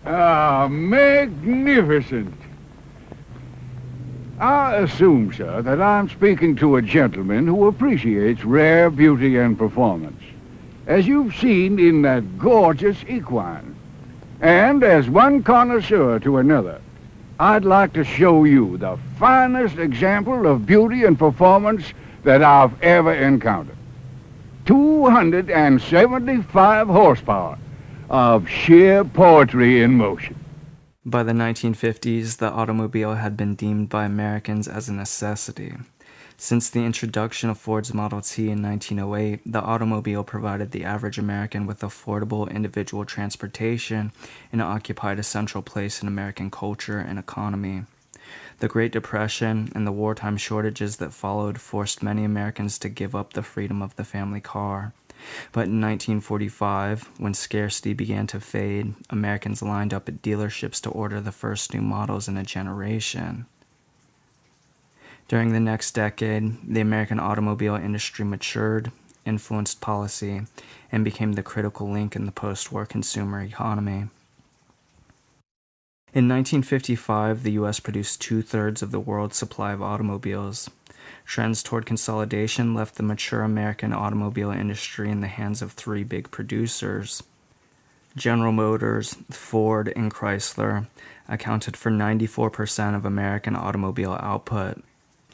Ah, magnificent. I assume, sir, that I'm speaking to a gentleman who appreciates rare beauty and performance, as you've seen in that gorgeous equine. And as one connoisseur to another, I'd like to show you the finest example of beauty and performance that I've ever encountered. 275 horsepower of sheer poetry in motion. By the 1950s, the automobile had been deemed by Americans as a necessity. Since the introduction of Ford's Model T in 1908, the automobile provided the average American with affordable individual transportation and occupied a central place in American culture and economy. The Great Depression and the wartime shortages that followed forced many Americans to give up the freedom of the family car. But in 1945, when scarcity began to fade, Americans lined up at dealerships to order the first new models in a generation. During the next decade, the American automobile industry matured, influenced policy, and became the critical link in the post-war consumer economy. In 1955, the U.S. produced 2/3 of the world's supply of automobiles. Trends toward consolidation left the mature American automobile industry in the hands of three big producers. General Motors, Ford, and Chrysler accounted for 94% of American automobile output.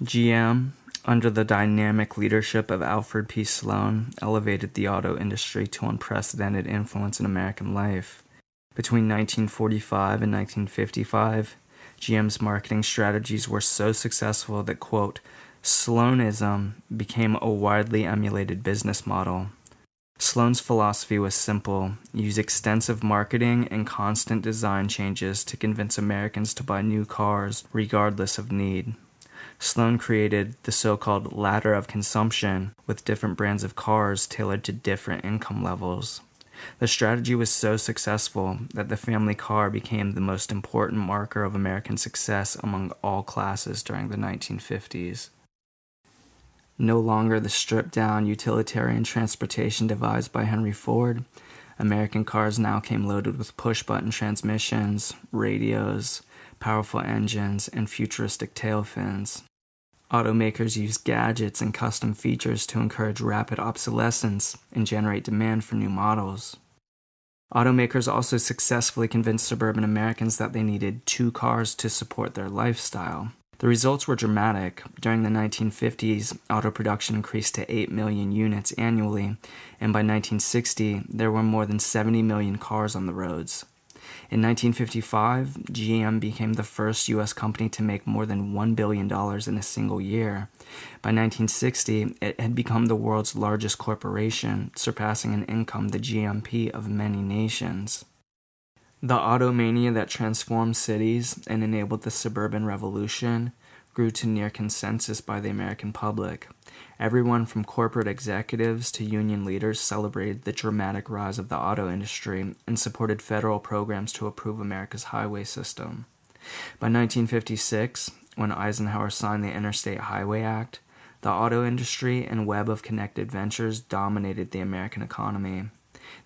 GM, under the dynamic leadership of Alfred P. Sloan, elevated the auto industry to unprecedented influence in American life. Between 1945 and 1955, GM's marketing strategies were so successful that, quote, Sloanism became a widely emulated business model. Sloan's philosophy was simple: use extensive marketing and constant design changes to convince Americans to buy new cars regardless of need. Sloan created the so-called ladder of consumption with different brands of cars tailored to different income levels. The strategy was so successful that the family car became the most important marker of American success among all classes during the 1950s. No longer the stripped-down utilitarian transportation devised by Henry Ford, American cars now came loaded with push-button transmissions, radios, powerful engines, and futuristic tail fins. Automakers used gadgets and custom features to encourage rapid obsolescence and generate demand for new models. Automakers also successfully convinced suburban Americans that they needed 2 cars to support their lifestyle. The results were dramatic. During the 1950s, auto production increased to 8 million units annually, and by 1960, there were more than 70 million cars on the roads. In 1955, GM became the first U.S. company to make more than $1 billion in a single year. By 1960, it had become the world's largest corporation, surpassing in income the GNP of many nations. The automania that transformed cities and enabled the suburban revolution grew to near consensus by the American public. Everyone from corporate executives to union leaders celebrated the dramatic rise of the auto industry and supported federal programs to improve America's highway system. By 1956, when Eisenhower signed the Interstate Highway Act, the auto industry and web of connected ventures dominated the American economy.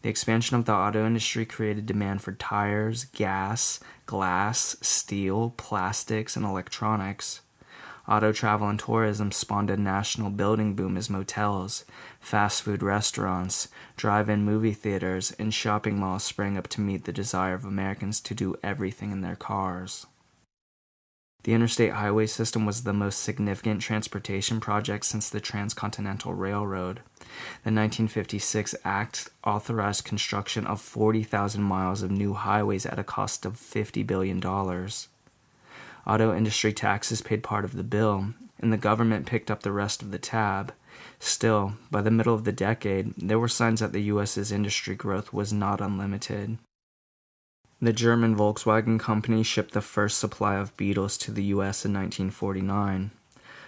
The expansion of the auto industry created demand for tires, gas, glass, steel, plastics, and electronics. Auto travel and tourism spawned a national building boom as motels, fast food restaurants, drive-in movie theaters, and shopping malls sprang up to meet the desire of Americans to do everything in their cars. The Interstate Highway System was the most significant transportation project since the Transcontinental Railroad. The 1956 Act authorized construction of 40,000 miles of new highways at a cost of $50 billion. Auto industry taxes paid part of the bill, and the government picked up the rest of the tab. Still, by the middle of the decade, there were signs that the U.S.'s industry growth was not unlimited. The German Volkswagen Company shipped the first supply of Beetles to the U.S. in 1949.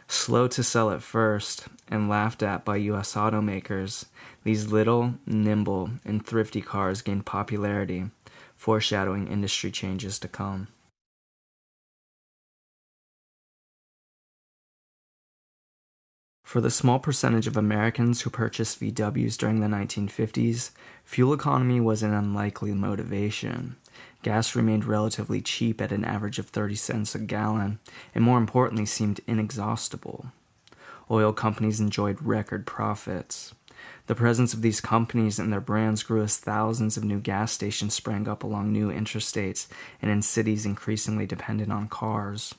Slow to sell at first, and laughed at by U.S. automakers, these little, nimble, and thrifty cars gained popularity, foreshadowing industry changes to come. For the small percentage of Americans who purchased VWs during the 1950s, fuel economy was an unlikely motivation. Gas remained relatively cheap at an average of 30 cents a gallon, and more importantly seemed inexhaustible. Oil companies enjoyed record profits. The presence of these companies and their brands grew as thousands of new gas stations sprang up along new interstates and in cities increasingly dependent on cars.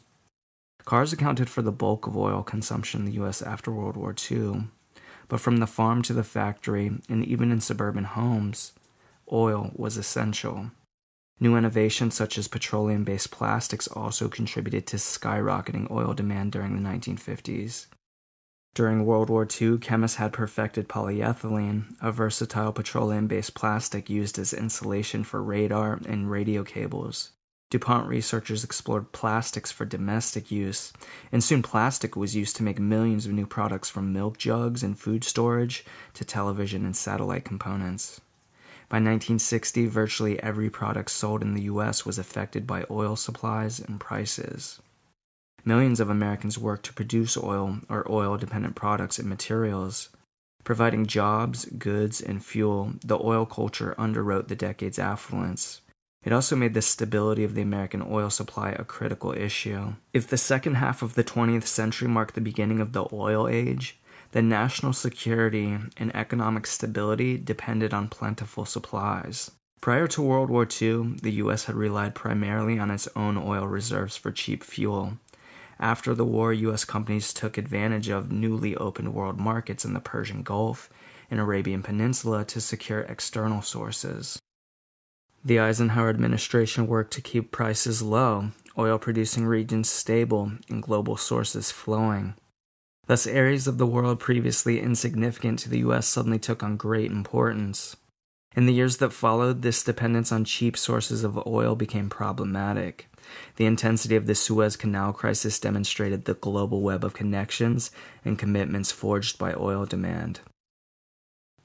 Cars accounted for the bulk of oil consumption in the U.S. after World War II, but from the farm to the factory, and even in suburban homes, oil was essential. New innovations such as petroleum-based plastics also contributed to skyrocketing oil demand during the 1950s. During World War II, chemists had perfected polyethylene, a versatile petroleum-based plastic used as insulation for radar and radio cables. DuPont researchers explored plastics for domestic use, and soon plastic was used to make millions of new products from milk jugs and food storage to television and satellite components. By 1960, virtually every product sold in the U.S. was affected by oil supplies and prices. Millions of Americans worked to produce oil or oil-dependent products and materials. Providing jobs, goods, and fuel, the oil culture underwrote the decade's affluence. It also made the stability of the American oil supply a critical issue. If the second half of the 20th century marked the beginning of the oil age, then national security and economic stability depended on plentiful supplies. Prior to World War II, the U.S. had relied primarily on its own oil reserves for cheap fuel. After the war, U.S. companies took advantage of newly opened world markets in the Persian Gulf and Arabian Peninsula to secure external sources. The Eisenhower administration worked to keep prices low, oil-producing regions stable, and global sources flowing. Thus, areas of the world previously insignificant to the U.S. suddenly took on great importance. In the years that followed, this dependence on cheap sources of oil became problematic. The intensity of the Suez Canal crisis demonstrated the global web of connections and commitments forged by oil demand.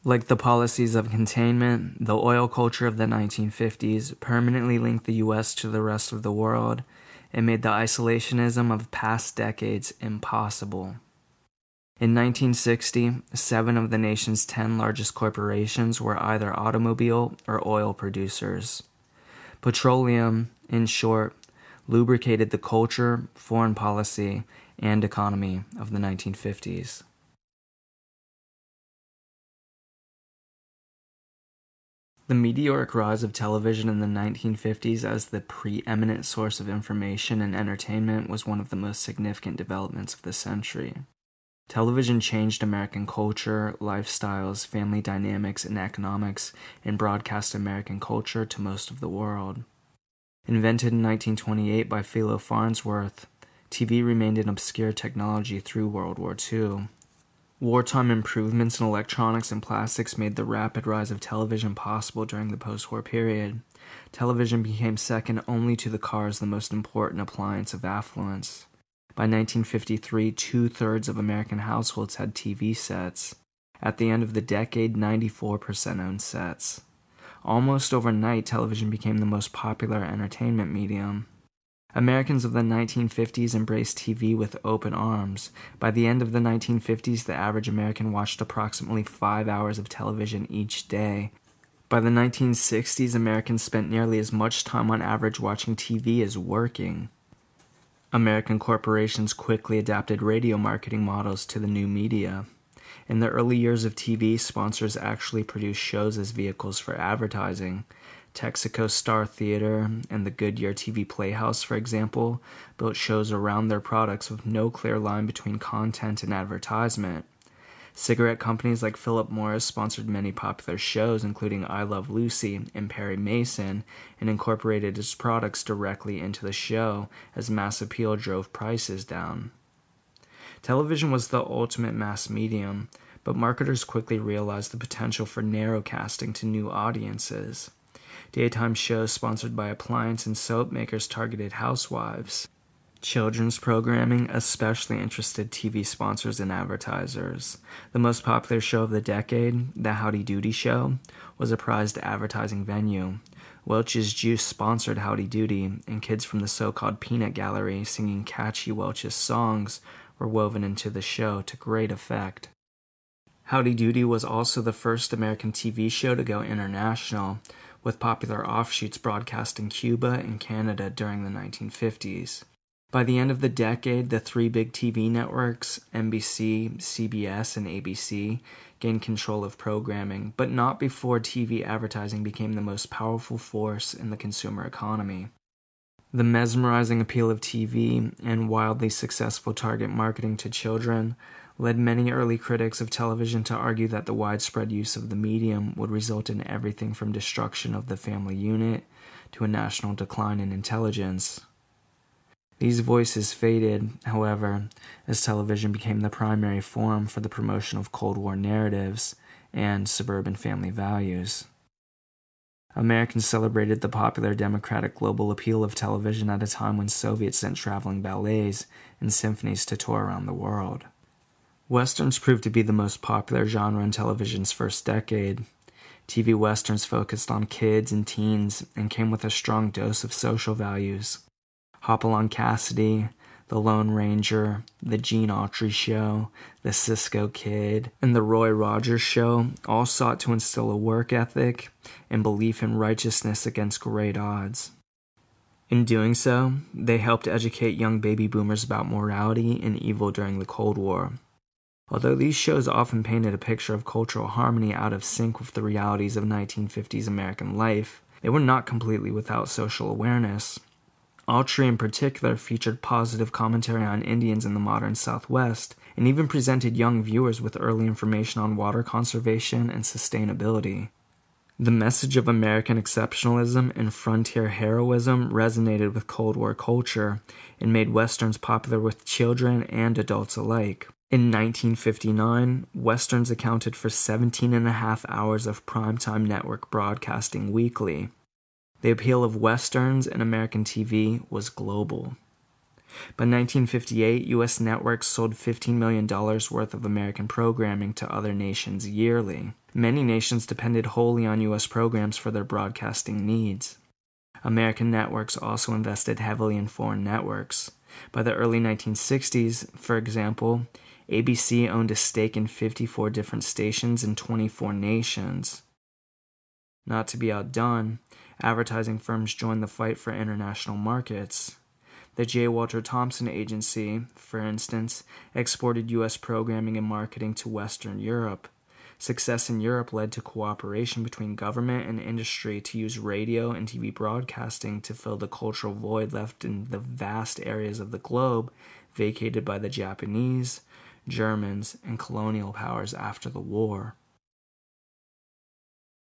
Like the policies of containment, the oil culture of the 1950s permanently linked the U.S. to the rest of the world and made the isolationism of past decades impossible. In 1960, 7 of the nation's 10 largest corporations were either automobile or oil producers. Petroleum, in short, lubricated the culture, foreign policy, and economy of the 1950s. The meteoric rise of television in the 1950s as the preeminent source of information and entertainment was one of the most significant developments of the century. Television changed American culture, lifestyles, family dynamics, and economics, and broadcast American culture to most of the world. Invented in 1928 by Philo Farnsworth, TV remained an obscure technology through World War II. Wartime improvements in electronics and plastics made the rapid rise of television possible during the post-war period. Television became second only to the car as the most important appliance of affluence. By 1953, 2/3 of American households had TV sets. At the end of the decade, 94% owned sets. Almost overnight, television became the most popular entertainment medium. Americans of the 1950s embraced TV with open arms. By the end of the 1950s, the average American watched approximately 5 hours of television each day. By the 1960s, Americans spent nearly as much time on average watching TV as working. American corporations quickly adapted radio marketing models to the new media. In the early years of TV, sponsors actually produced shows as vehicles for advertising. Texaco Star Theater and the Goodyear TV Playhouse, for example, built shows around their products with no clear line between content and advertisement. Cigarette companies like Philip Morris sponsored many popular shows, including I Love Lucy and Perry Mason, and incorporated its products directly into the show as mass appeal drove prices down. Television was the ultimate mass medium, but marketers quickly realized the potential for narrowcasting to new audiences. Daytime shows sponsored by appliance and soap makers targeted housewives. Children's programming especially interested TV sponsors and advertisers. The most popular show of the decade, The Howdy Doody Show, was a prized advertising venue. Welch's Juice sponsored Howdy Doody, and kids from the so-called Peanut Gallery singing catchy Welch's songs were woven into the show to great effect. Howdy Doody was also the first American TV show to go international, with popular offshoots broadcast in Cuba and Canada during the 1950s. By the end of the decade, the three big TV networks, NBC, CBS, and ABC, gained control of programming, but not before TV advertising became the most powerful force in the consumer economy. The mesmerizing appeal of TV and wildly successful target marketing to children led many early critics of television to argue that the widespread use of the medium would result in everything from destruction of the family unit to a national decline in intelligence. These voices faded, however, as television became the primary forum for the promotion of Cold War narratives and suburban family values. Americans celebrated the popular democratic global appeal of television at a time when Soviets sent traveling ballets and symphonies to tour around the world. Westerns proved to be the most popular genre in television's first decade. TV westerns focused on kids and teens and came with a strong dose of social values. Hopalong Cassidy, The Lone Ranger, The Gene Autry Show, The Cisco Kid, and The Roy Rogers Show all sought to instill a work ethic and belief in righteousness against great odds. In doing so, they helped educate young baby boomers about morality and evil during the Cold War. Although these shows often painted a picture of cultural harmony out of sync with the realities of 1950s American life, they were not completely without social awareness. Autry in particular featured positive commentary on Indians in the modern Southwest, and even presented young viewers with early information on water conservation and sustainability. The message of American exceptionalism and frontier heroism resonated with Cold War culture and made Westerns popular with children and adults alike. In 1959, Westerns accounted for 17.5 hours of primetime network broadcasting weekly. The appeal of Westerns in American TV was global. By 1958, U.S. networks sold $15 million worth of American programming to other nations yearly. Many nations depended wholly on U.S. programs for their broadcasting needs. American networks also invested heavily in foreign networks. By the early 1960s, for example, ABC owned a stake in 54 different stations in 24 nations. Not to be outdone, advertising firms joined the fight for international markets. The J. Walter Thompson Agency, for instance, exported U.S. programming and marketing to Western Europe. Success in Europe led to cooperation between government and industry to use radio and TV broadcasting to fill the cultural void left in the vast areas of the globe vacated by the Japanese, Germans, and colonial powers after the war.